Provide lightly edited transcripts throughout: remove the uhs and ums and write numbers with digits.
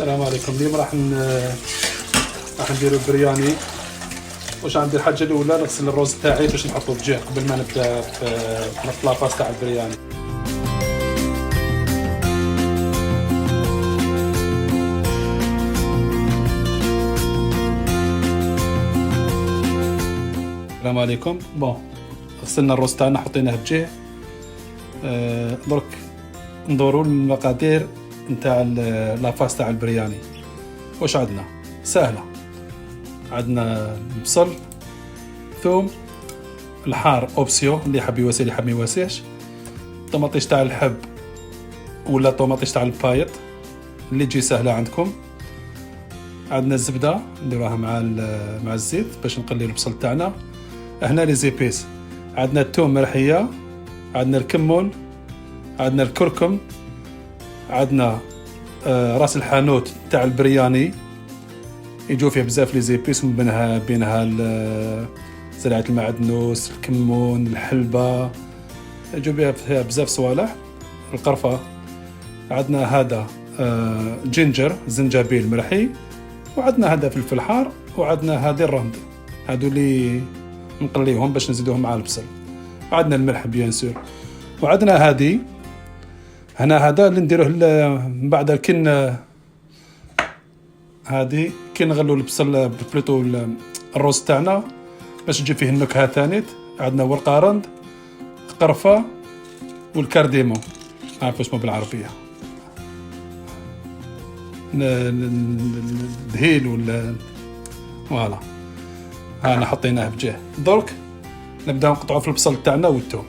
السلام عليكم. اليوم راح نديرو البرياني. واش عندي الحاجه الاولى نغسل الرز تاعي باش نحطو في جهه قبل ما نبدا نحط لاباس تاع البرياني. السلام عليكم. غسلنا الرز تاعنا حطيناه بجهه. درك ندورو المقادير نتاع لاباس تاع البرياني. واش عندنا؟ سهله. عندنا بصل، ثوم، الحار اوبسيو، اللي يحب يواسي اللي يحب ما يواسيش، طوماطيش تاع الحب ولا طوماطيش تاع البايط اللي تجي سهله عندكم. عندنا الزبده نديروها مع الزيت باش نقلي البصل تاعنا. هنا لي زيبيس، عندنا الثوم مرحيه، عندنا الكمون، عندنا الكركم، عندنا راس الحانوت تاع البرياني يجوا فيه بزاف لي زيبيس، من بينها زرعه المعدنوس، الكمون، الحلبه، يجوا فيها بزاف صوالح. القرفه، عندنا هذا جينجر زنجبيل مرحي، وعندنا هذا فلفل حار، وعندنا هذه الرند، هادو اللي نقليهم باش نزيدوهم مع البصل. عندنا الملح بيان سور، وعندنا هذه هنا هذا اللي نديروه من بعد كن هذه كي نغلو البصل بلوتو الرز تاعنا باش تجي فيه النكهه ثانيت. عندنا ورقارند، قرفه، والكارديمو، عارف اسمه بالعربيه، الدهيل فوالا. انا حطيناه بجهه. درك نبدا نقطعو في البصل تاعنا والثوم.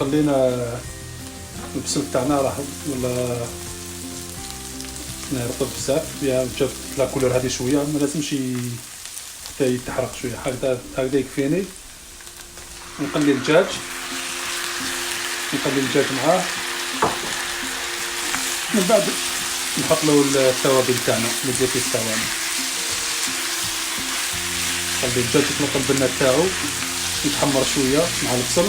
قلينا البصل تاعنا راه ولا يرطب بزاف، جات لا كولور هذه شويه، ما لازمش حتى يتحرق شويه، هكذا يكفيني. نقلي الدجاج معاه، من بعد نحط له التوابل تاعنا الزيتيس تاعنا. نخلي الدجاج يطلق البنه تاعو يتحمر شويه مع البصل.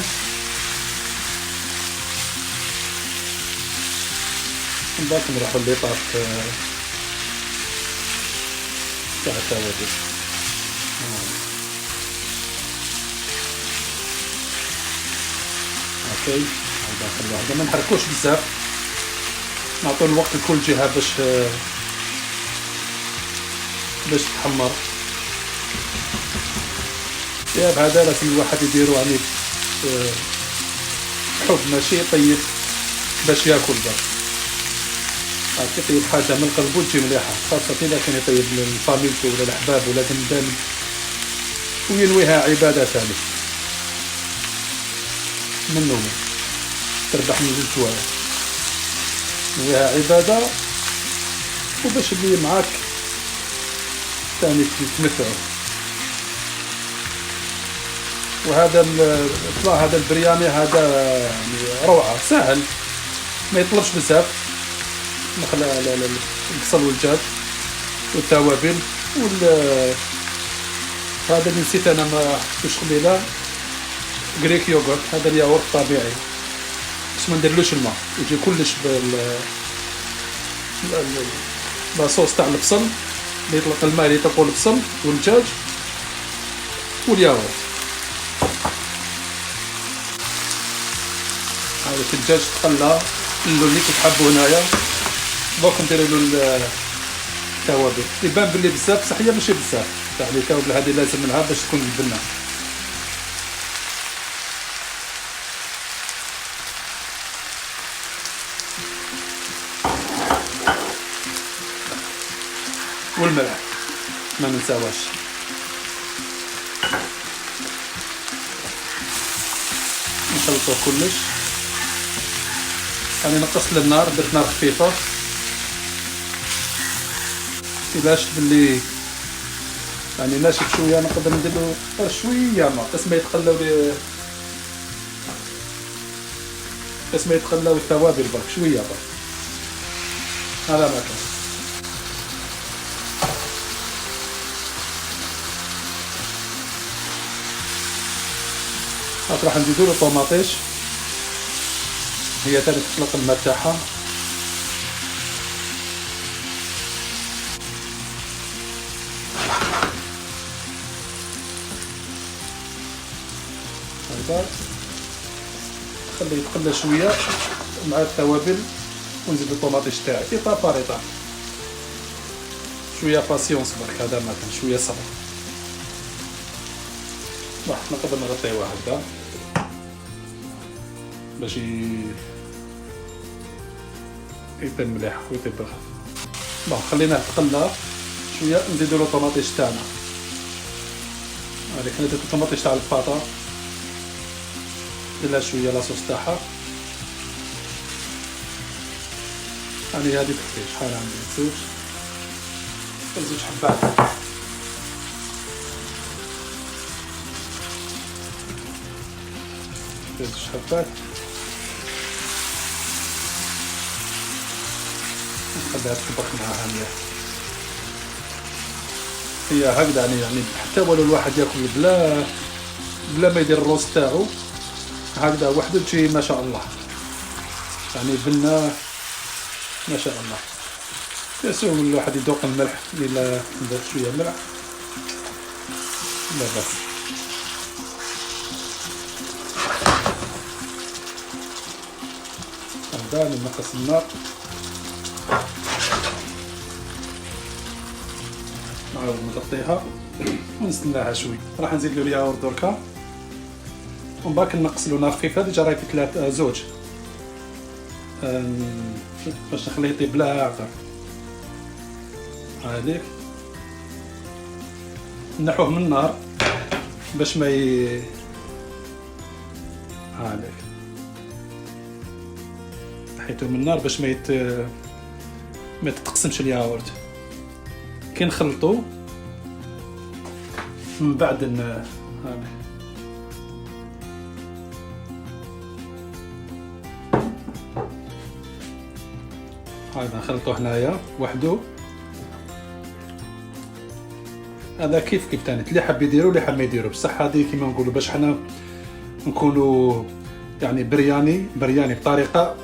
من بعد نروحو للطاط تاع التوابل. اوكي، هذا ما نحركوش بزاف، نعطيو الوقت لكل جهه باش تحمر. هذا لازم الواحد يديرو يعني حب، ماشي طيب باش ياكل بس. يطيب حاجه من قلبو تجي مليحه، خاصه اذا كان يطيب لفاميلته ولا الاحباب ولا دندان وينويها عباده ثانيه منه تربح من الجوايا. ينويها عباده وباش اللي معاك ثاني تمتعوا. وهذا هذا البرياني هذا يعني روعه، سهل ما يطلبش بزاف. نخلى البصل والدجاج والتوابل هذا اللي نسيت انا ما حطيتوش قبيله، غريك يوغورت، هذا الياغورت طبيعي باش ما نديرلوش الماء، يجي كلش لاصوص تاع البصل اللي يطلق الماء اللي يطلقوا البصل والدجاج والياغورت. هذا الدجاج تقلى اللون اللي تحبوا هنايا، دوك نديروا له التوابل. يبان بلي بزاف بصح هي ماشي بزاف، تاع لي التوابل هذه لازم منها باش تكون البنه. والملح ما ننساوهاش. نخلطوه كلش. انا نقصت النار، درت نار خفيفه الا شفت بلي يعني ناشف شويه نقدر نديرو شويه ما بس ما يتقلاو بس ما يتقلاو التوابل برك شويه برك. هذا ما كان. راح نزيدو له طوماطيش، هي تاني تطلق الماء تاعها. هكذا خليه يتقلى شويه مع التوابل ونزيد الطوماطيش تاعي ايطاب بار ايطاب. شويه باسيونس برك، هذا ما كان شويه صبر. راح نقدر نغطيوه هكذا باش يبان مليح ويطيب. بون خليناه يتقلى شويه، نزيدو له الطوماطيش تاعنا. هذيك حنا درت الطوماطيش تاع الباطا إلا شويه لاصوص تاعها. هذه تكفي. شحال عندي؟ زوج حبات. زوج حبات نخليها تطبخ معاها مليح. هي هكذا يعني حتى ولو الواحد ياكل بلا ما يدير الروز تاعو هكذا وحده تجي ما شاء الله، يعني بنه ما شاء الله. يسوي الواحد يذوق الملح، الا ندير شويه ملح لا بأس. هكذا نقص النار، نعاود نغطيها ونستناها شوي. راح نزيد له الياغورت دركا ومن بعد نقص له نار خفيفه. ديجا راهي في ثلاث زوج باش نخليه يطيب لها عفر. هذيك نحوه من النار باش ما هذيك حيته من النار باش ما تتقسمش الياغورت. كي نخلطو من بعد هذا نخلطو هنايا وحده. هذا كيف تاني اللي حاب يديرو اللي حاب ما يديرو، بصح هذه كيما نقولوا باش حنا نكونوا يعني برياني بطريقه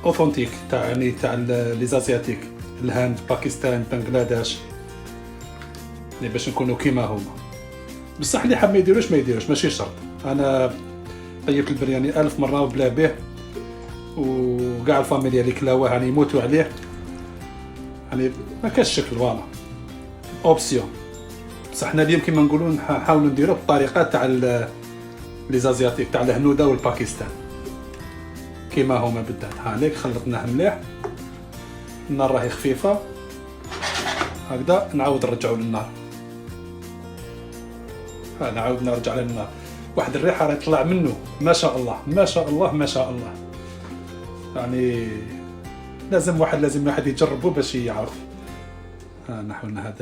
اوثنتيك تاع لي زازياتيك، الهند، باكستان، بنغلاديش، يعني باش نكونوا كيما هما. بصح اللي حاب ما يديروش ما يديروش، ماشي شرط. انا طيبت البرياني 1000 مره وبلا به، وكاع الفاميليا اللي كلاوه يعني يموتوا عليه، يعني ما كاش شكل فوالا اوبسيون. بصح حنا اليوم كيما نقولوا نحاولوا نديروه بالطريقه تاع لي زازياتيك تاع الهنوده والباكستان كيما هما بالذات. هانيك خلطناه مليح، النار راهي خفيفه هكذا. نعاود نرجعو للنار، نعاود نرجع للنار. واحد الريحه راهي تطلع منه ما شاء الله ما شاء الله ما شاء الله. يعني لازم واحد يجربه باش يعرف. نحولنا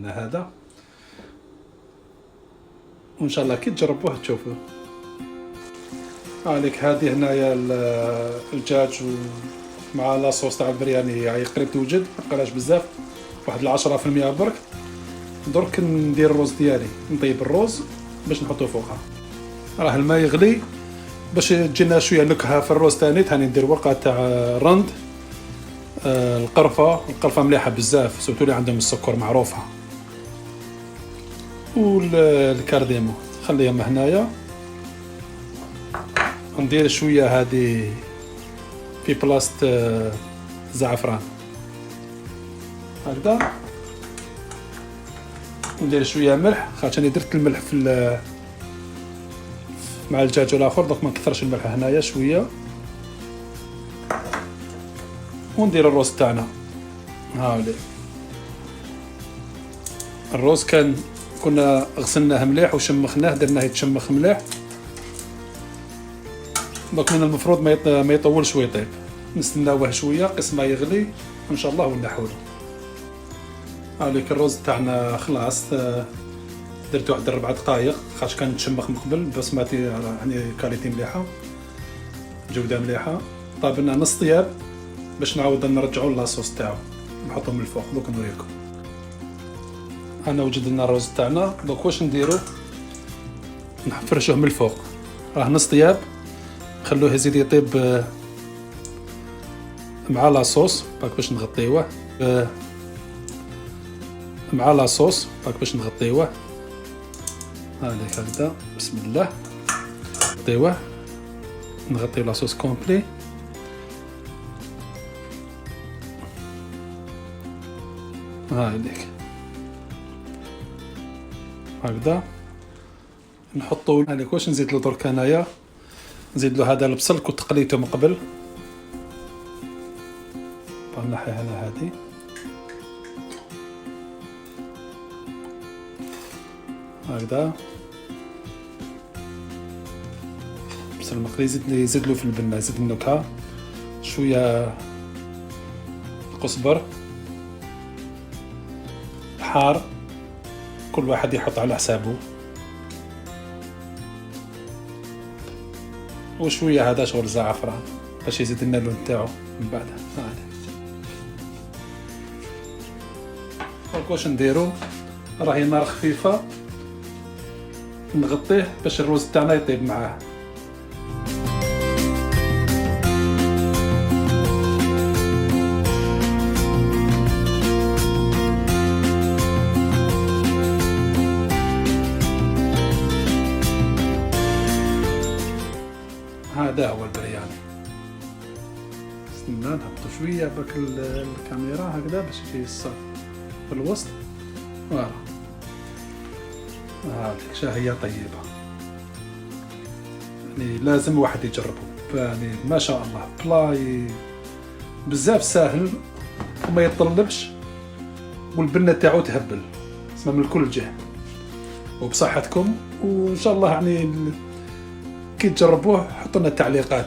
هذا وان شاء الله كي تجربوه تشوفوا. عليك هذه هنايا الدجاج مع لاصوص تاع البرياني يعني قريب توجد، ما بقالاش بزاف. واحد 10% برك. درك ندير الروز ديالي، نطيب الروز باش نحطو فوقها. راه الماء يغلي باش تجينا شويه نكهه في الروز تاني. ثاني ندير ورقه تاع رند، القرفه مليحه بزاف، سورتو اللي عندهم السكر معروفه، والكارديمو خليهم هنايا. ندير شويه هذه في بلاصه زعفران هكذا. ندير شويه ملح، خاطر درت الملح في مع الدجاج الاخر، دونك ما نكثرش الملح هنايا شويه. وندير الروز تاعنا. هاولي الروز كنا غسلناه مليح وشمخناه، درناه يتشمخ مليح. دونك من المفروض ما يطولش ويطيب، نستناوه شويه قسم ما يغلي ان شاء الله ونحولو. هاوليك الروز تاعنا خلاص، درت واحد 4 دقائق خاطر كان تشمخ من قبل، بسماتي يعني كاليتي مليحه، جوده مليحه. طاب لنا نص طياب باش نعاود نرجعو لاصوص تاعو، نحطو من الفوق. دوك نوريكم. انا وجد لنا الروز تاعنا، دوك واش نديرو؟ نفرشوه من الفوق. راه نص طياب، خلوه يزيد يطيب مع لاصوص باك باش نغطيوه، مع لاصوص باك باش نغطيوه. هاك هكذا بسم الله نغطيوه، نغطيو لاصوص كومبلي. هايليك هكذا نحطو. هايليك واش نزيد له درك انايا؟ نزيد له هذا البصل كنت قليته من قبل، نحي هنا هذه. هكذا بصل مقلي يزيد له في البنه، يزيد النكهه. شويه قزبر حار، كل واحد يحط على حسابه، وشويه هذا شغل زعفران باش يزيد لنا اللون تاعو من بعد. واش نديرو؟ راهي نار خفيفه، نغطيه باش الروز تاعنا يطيب معاه. هذا هو البرياني. استنى نحطو شويه باك الكاميرا هكذا باش يجي الصف في الوسط. فوالا هاك شاهية طيبة، يعني لازم واحد يجربه. يعني ما شاء الله بلاي بزاف ساهل وما يتطلبش، والبنة تاعو تهبل اسمها من كل جهة. وبصحتكم، وان شاء الله يعني كي تجربوه حطوا لنا تعليقات.